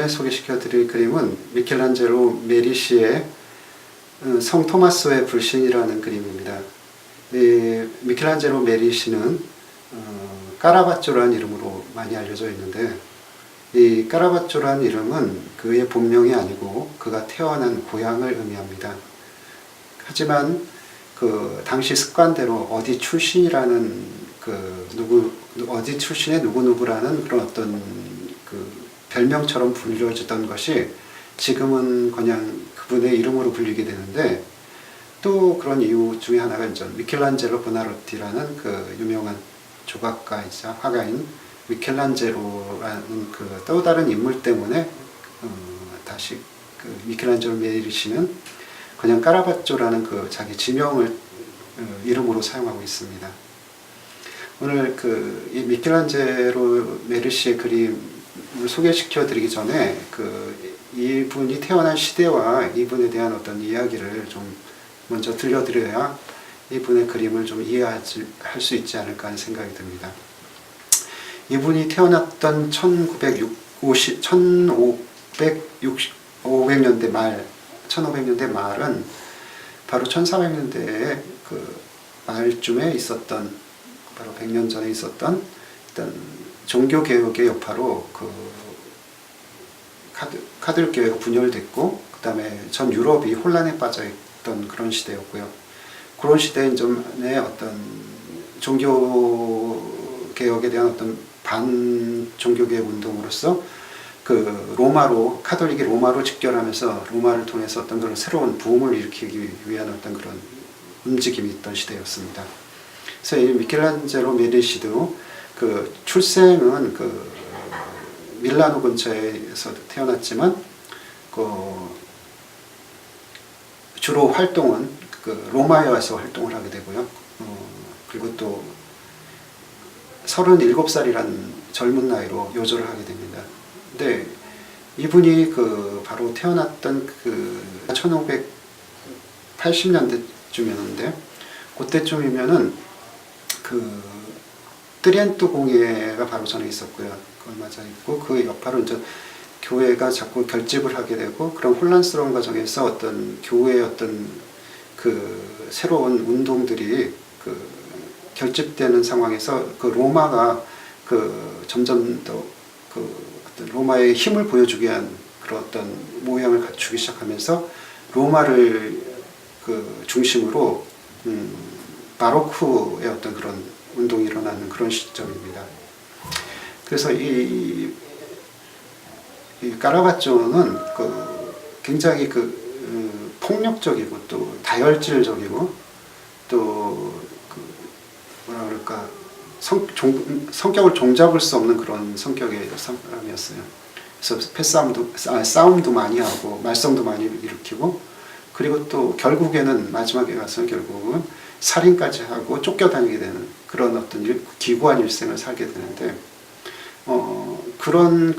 이번에 소개시켜 드릴 그림은 미켈란젤로 메리시의 성 토마스의 불신이라는 그림입니다. 이 미켈란젤로 메리시는 까라바쪼라는 이름으로 많이 알려져 있는데, 이 까라바쪼라는 이름은 그의 본명이 아니고 그가 태어난 고향을 의미합니다. 하지만 그 당시 습관대로 어디 출신이라는 어디 출신의 누구누구라는 그런 어떤 그 별명처럼 불려지던 것이 지금은 그냥 그분의 이름으로 불리게 되는데, 또 그런 이유 중에 하나가 이제 미켈란젤로 보나로티라는 그 유명한 조각가이자 화가인 미켈란젤로라는 그 또 다른 인물 때문에 다시 그 미켈란젤로 메리시는 그냥 까라바쪼라는 그 자기 지명을 이름으로 사용하고 있습니다. 오늘 이 미켈란젤로 메리시의 그림을 소개시켜 드리기 전에 이분이 태어난 시대와 이분에 대한 어떤 이야기를 좀 먼저 들려드려야 이분의 그림을 좀 이해할 수 있지 않을까 하는 생각이 듭니다. 이분이 태어났던 1500년대 말은 바로 1400년대의 그 말쯤에 있었던, 바로 100년 전에 있었던 일단 종교개혁의 여파로 그 카톨릭 교회가 분열됐고, 그 다음에 전 유럽이 혼란에 빠져있던 그런 시대였고요. 그런 시대에 전에 어떤 종교개혁에 대한 어떤 반종교개혁 운동으로서 카톨릭이 로마로 직결하면서 로마를 통해서 어떤 그런 새로운 부흥을 일으키기 위한 어떤 그런 움직임이 있던 시대였습니다. 그래서 이 미켈란젤로 메리시도 출생은 밀라노 근처에서 태어났지만 주로 활동은 로마에 와서 활동을 하게 되고요. 그리고 또 37살이라는 젊은 나이로 요절을 하게 됩니다. 근데 이분이 바로 태어났던 1580년대쯤이었는데, 그때쯤이면은 트리엔토 공예가 바로 전에 있었고요. 얼마 전에 있고, 그 여파로 이제 교회가 자꾸 결집을 하게 되고, 그런 혼란스러운 과정에서 어떤 교회의 어떤 새로운 운동들이 결집되는 상황에서 로마가 점점 더 어떤 로마의 힘을 보여주기 위한 그런 어떤 모양을 갖추기 시작하면서 로마를 중심으로 바로크의 어떤 그런 운동이 일어나는 그런 시점입니다. 그래서 이 까라바쪼는 굉장히 폭력적이고 또 다혈질적이고 또 뭐라 그럴까, 성격을 종잡을 수 없는 그런 성격의 사람이었어요. 그래서 싸움도 많이 하고 말썽도 많이 일으키고, 그리고 또 결국에는 마지막에 가서 결국은 살인까지 하고 쫓겨다니게 되는 그런 어떤 기구한 일생을 살게 되는데, 그런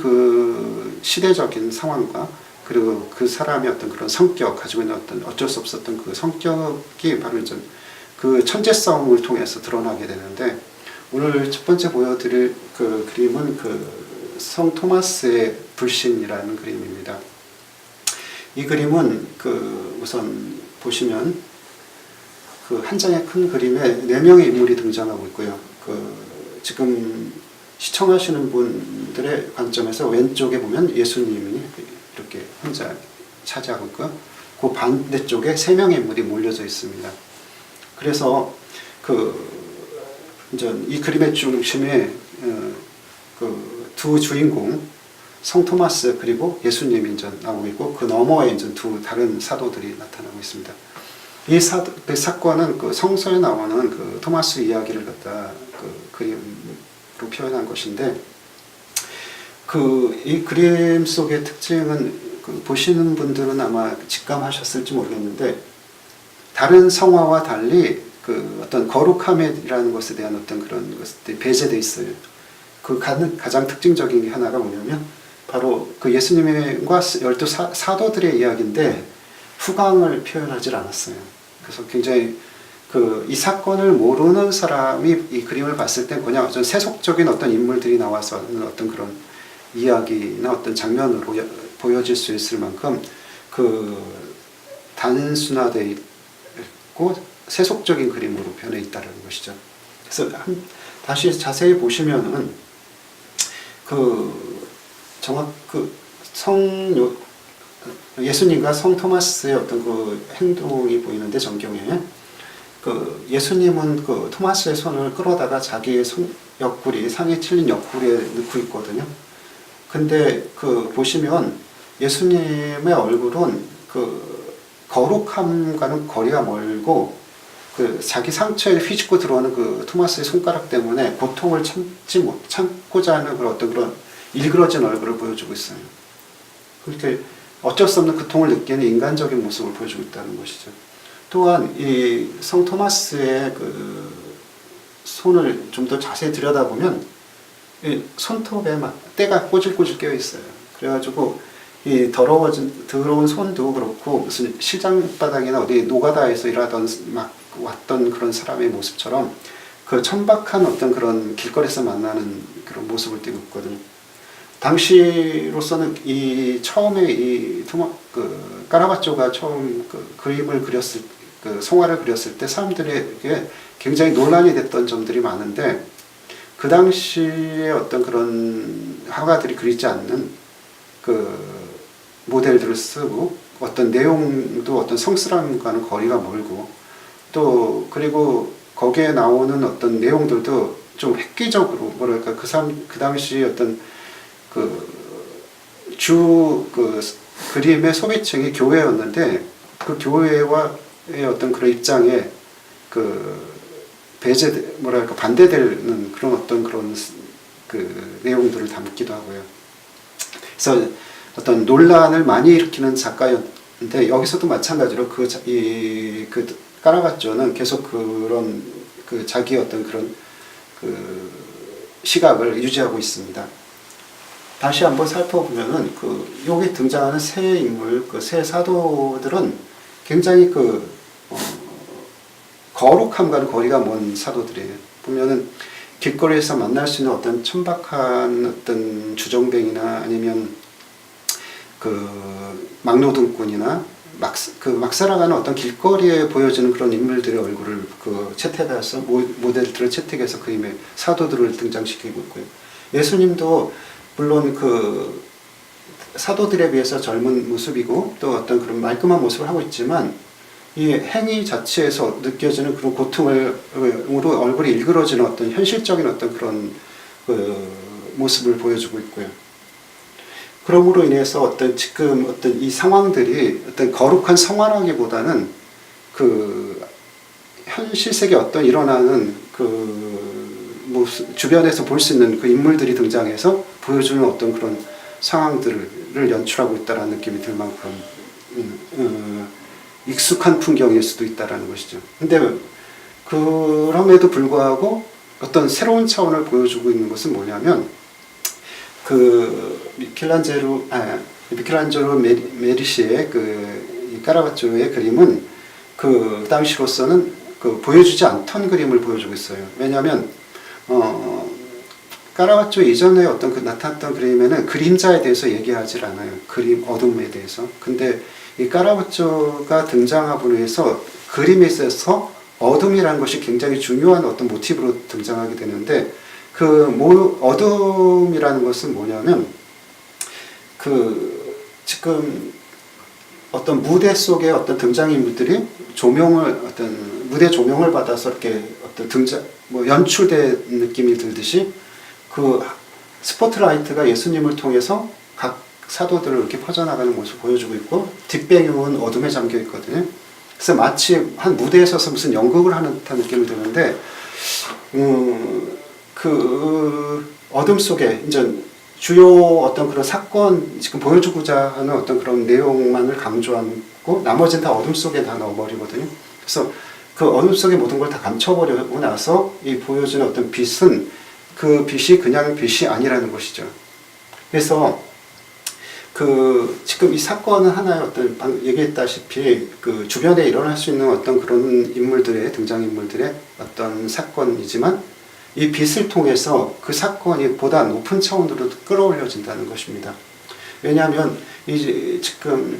시대적인 상황과 그리고 그 사람의 어떤 그런 성격, 가지고 있는 어떤 어쩔 수 없었던 그 성격이 바로 이제 천재성을 통해서 드러나게 되는데, 오늘 첫 번째 보여드릴 그림은 성 토마스의 불신이라는 그림입니다. 이 그림은 우선 보시면 한 장의 큰 그림에 4명의 인물이 등장하고 있고요. 지금 시청하시는 분들의 관점에서 왼쪽에 보면 예수님이 이렇게 혼자 차지하고 있고요. 그 반대쪽에 3명의 인물이 몰려져 있습니다. 그래서 이 그림의 중심에 두 주인공 성 토마스 그리고 예수님이 이제 나오고 있고, 그 너머에 이제 두 다른 사도들이 나타나고 있습니다. 이 사건은 성서에 나오는 토마스 이야기를 갖다 그림으로 표현한 것인데, 이 그림 속의 특징은 보시는 분들은 아마 직감하셨을지 모르겠는데, 다른 성화와 달리 어떤 거룩함이라는 것에 대한 어떤 그런 것들이 배제되어 있어요. 가장 특징적인 게 하나가 뭐냐면 바로 예수님과 12 사도들의 이야기인데 후광을 표현하지 않았어요. 그래서 굉장히 이 사건을 모르는 사람이 이 그림을 봤을 때 그냥 어떤 세속적인 어떤 인물들이 나와서 어떤 그런 이야기나 어떤 장면으로 보여질 수 있을 만큼 그 단순화되어 있고 세속적인 그림으로 변해 있다는 것이죠. 그래서 다시 자세히 보시면은 예수님과 성 토마스의 어떤 그 행동이 보이는데, 정경에 예수님은 그 토마스의 손을 끌어다가 자기의 옆구리, 상에 찔린 옆구리에 넣고 있거든요. 근데 보시면 예수님의 얼굴은 거룩함과는 거리가 멀고, 자기 상처에 휘짓고 들어오는 토마스의 손가락 때문에 고통을 참고자 하는 그런 일그러진 얼굴을 보여주고 있어요. 그렇게 어쩔 수 없는 고통을 느끼는 인간적인 모습을 보여주고 있다는 것이죠. 또한 이 성 토마스의 손을 좀 더 자세히 들여다보면 이 손톱에 막 때가 꼬질꼬질 껴 있어요. 그래가지고 이 더러운 손도 그렇고, 무슨 시장바닥이나 어디 노가다에서 일하던 막 왔던 그런 사람의 모습처럼 천박한 어떤 그런 길거리에서 만나는 그런 모습을 띠고 있거든요. 당시로서는 처음에 까라바쪼가 처음 그림을 그렸을, 성화를 그렸을 때 사람들에게 굉장히 논란이 됐던 점들이 많은데, 그 당시에 어떤 그런 화가들이 그리지 않는 모델들을 쓰고, 어떤 내용도 어떤 성스러움과는 거리가 멀고, 또 그리고 거기에 나오는 어떤 내용들도 좀 획기적으로, 뭐랄까, 그 당시 어떤 그림의 소비층이 교회였는데, 그 교회와의 어떤 그런 입장에 반대되는 그런 어떤 그런 내용들을 담기도 하고요. 그래서 어떤 논란을 많이 일으키는 작가였는데, 여기서도 마찬가지로 까라바쪼는 계속 그런 자기의 어떤 그런 시각을 유지하고 있습니다. 다시 한번 살펴보면은 여기 등장하는 세 인물, 세 사도들은 굉장히 거룩함과는 거리가 먼 사도들이에요. 보면은 길거리에서 만날 수 있는 어떤 천박한 어떤 주정뱅이나 아니면 막노동꾼이나 막 살아가는 어떤 길거리에 보여지는 그런 인물들의 얼굴을 채택해서 모델들을 채택해서 그림의 사도들을 등장시키고 있고요. 예수님도 물론 사도들에 비해서 젊은 모습이고 또 어떤 그런 말끔한 모습을 하고 있지만, 이 행위 자체에서 느껴지는 그런 고통으로 얼굴이 일그러지는 어떤 현실적인 어떤 그런 모습을 보여주고 있고요. 그러므로 인해서 지금 이 상황들이 어떤 거룩한 성화라기보다는 현실 세계에 어떤 일어나는 주변에서 볼 수 있는 인물들이 등장해서 보여주는 어떤 그런 상황들을 연출하고 있다는 느낌이 들 만큼 익숙한 풍경일 수도 있다는 것이죠. 근데 그럼에도 불구하고 어떤 새로운 차원을 보여주고 있는 것은 뭐냐면, 미켈란젤로 메리시의 까라바쪼의 그림은 그 당시로서는 보여주지 않던 그림을 보여주고 있어요. 왜냐하면 까라바쪼 이전에 어떤 나타났던 그림에는 그림자에 대해서 얘기하지 않아요. 어둠에 대해서. 근데 이 까라바쪼가 등장함으로 해서 그림에 있어서 어둠이라는 것이 굉장히 중요한 어떤 모티브로 등장하게 되는데, 어둠이라는 것은 뭐냐면, 지금 어떤 무대 속에 어떤 등장인물들이 무대 조명을 받아서 이렇게 어떤 연출된 느낌이 들듯이 스포트라이트가 예수님을 통해서 각 사도들을 이렇게 퍼져나가는 모습을 보여주고 있고, 뒷배경은 어둠에 잠겨 있거든요. 그래서 마치 한 무대에 서서 무슨 연극을 하는 듯한 느낌이 드는데, 어둠 속에 이제 주요 어떤 그런 사건, 지금 보여주고자 하는 어떤 그런 내용만을 강조하고 나머지는 다 어둠 속에 다 넣어버리거든요. 그래서 어둠 속에 모든 걸 다 감춰버리고 나서 이 보여주는 어떤 빛은 빛이 그냥 빛이 아니라는 것이죠. 그래서 지금 이 사건은 하나의 어떤 얘기했다시피 주변에 일어날 수 있는 어떤 그런 등장인물들의 어떤 사건이지만, 이 빛을 통해서 그 사건이 보다 높은 차원으로 끌어올려진다는 것입니다. 왜냐하면 이 지금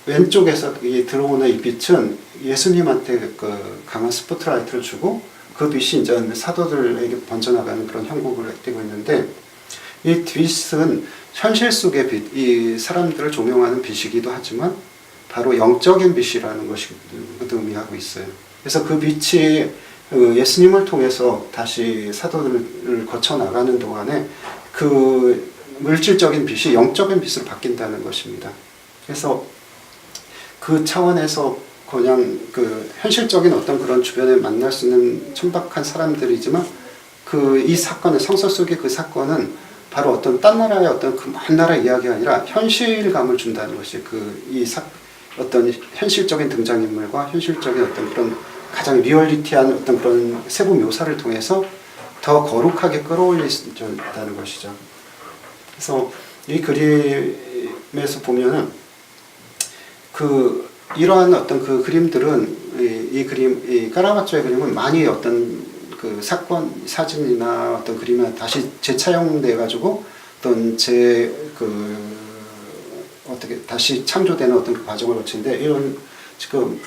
왼쪽에서 들어오는 이 빛은 예수님한테 그 강한 스포트라이트를 주고 그 빛이 이제 사도들에게 번져나가는 그런 형국을 띠고 있는데, 이 빛은 현실 속의 빛, 이 사람들을 조명하는 빛이기도 하지만 바로 영적인 빛이라는 것을 의미하고 있어요. 그래서 그 빛이 예수님을 통해서 다시 사도들을 거쳐 나가는 동안에 그 물질적인 빛이 영적인 빛으로 바뀐다는 것입니다. 그래서 그 차원에서 그냥 그 현실적인 어떤 그런 주변에 만날 수 있는 천박한 사람들이지만 이 사건의 성서 속의 그 사건은 바로 어떤 딴 나라의 어떤 그 먼 나라 이야기가 아니라 현실감을 준다는 것이 어떤 현실적인 등장인물과 현실적인 어떤 그런 가장 리얼리티한 어떤 그런 세부 묘사를 통해서 더 거룩하게 끌어올린다는 것이죠. 그래서 이 그림에서 보면은 이러한 어떤 그 그림들은 이 카라바초의 그림은 많이 어떤 그 사진이나 어떤 그림이 다시 재차용돼 가지고 어떤 어떻게 다시 창조되는 어떤 그 과정을 거치는데, 이런 지금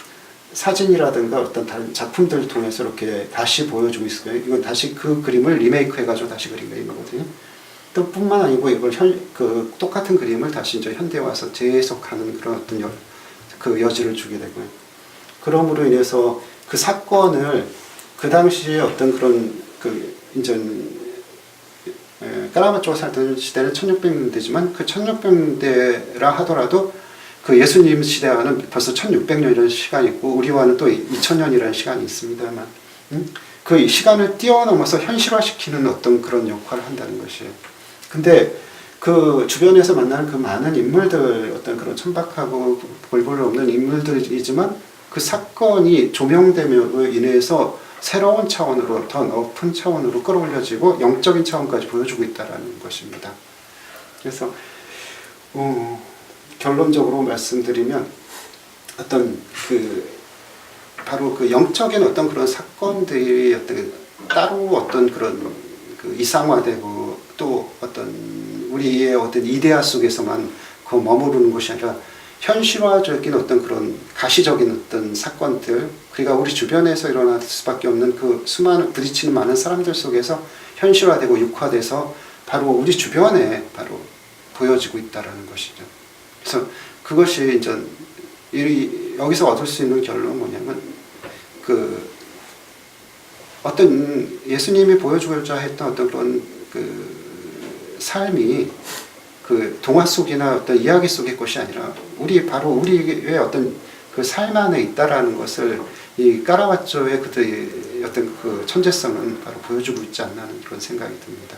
사진이라든가 어떤 다른 작품들을 통해서 이렇게 다시 보여주고 있어요. 이건 다시 그 그림을 리메이크 해가지고 다시 그린 거거든요. 또 뿐만 아니고 이걸 똑같은 그림을 다시 이제 현대에 와서 재해석하는 그런 어떤 그 여지를 주게 되고요. 그럼으로 인해서 그 사건을 그 당시에 어떤 그런 이제 까라바초가 살던 시대는 1600년대지만 그 1600년대라 하더라도 그 예수님 시대와는 벌써 1600년이라는 시간이 있고 우리와는 또 2000년이라는 시간이 있습니다만 그 시간을 뛰어넘어서 현실화시키는 어떤 그런 역할을 한다는 것이에요. 근데 그 주변에서 만나는 그 많은 인물들, 어떤 그런 천박하고 볼볼 없는 인물들이지만 그 사건이 조명됨으로 인해서 새로운 차원으로, 더 높은 차원으로 끌어올려지고 영적인 차원까지 보여주고 있다는 것입니다. 그래서 결론적으로 말씀드리면 어떤 바로 그 영적인 어떤 그런 사건들이 따로 어떤 그런 이상화되고 또 어떤 우리의 어떤 이데아 속에서만 머무르는 것이 아니라 현실화적인 어떤 그런 가시적인 어떤 사건들, 그러니까 우리 주변에서 일어날 수밖에 없는 그 수많은 부딪히는 많은 사람들 속에서 현실화되고 육화돼서 바로 우리 주변에 바로 보여지고 있다라는 것이죠. 그래서 그것이 이제 여기서 얻을 수 있는 결론은 뭐냐면 어떤 예수님이 보여주고자 했던 어떤 그런 삶이 동화 속이나 어떤 이야기 속의 것이 아니라 바로 우리의 어떤 그 삶 안에 있다라는 것을 이 까라바초의 어떤 그 천재성은 바로 보여주고 있지 않나 하는 그런 생각이 듭니다.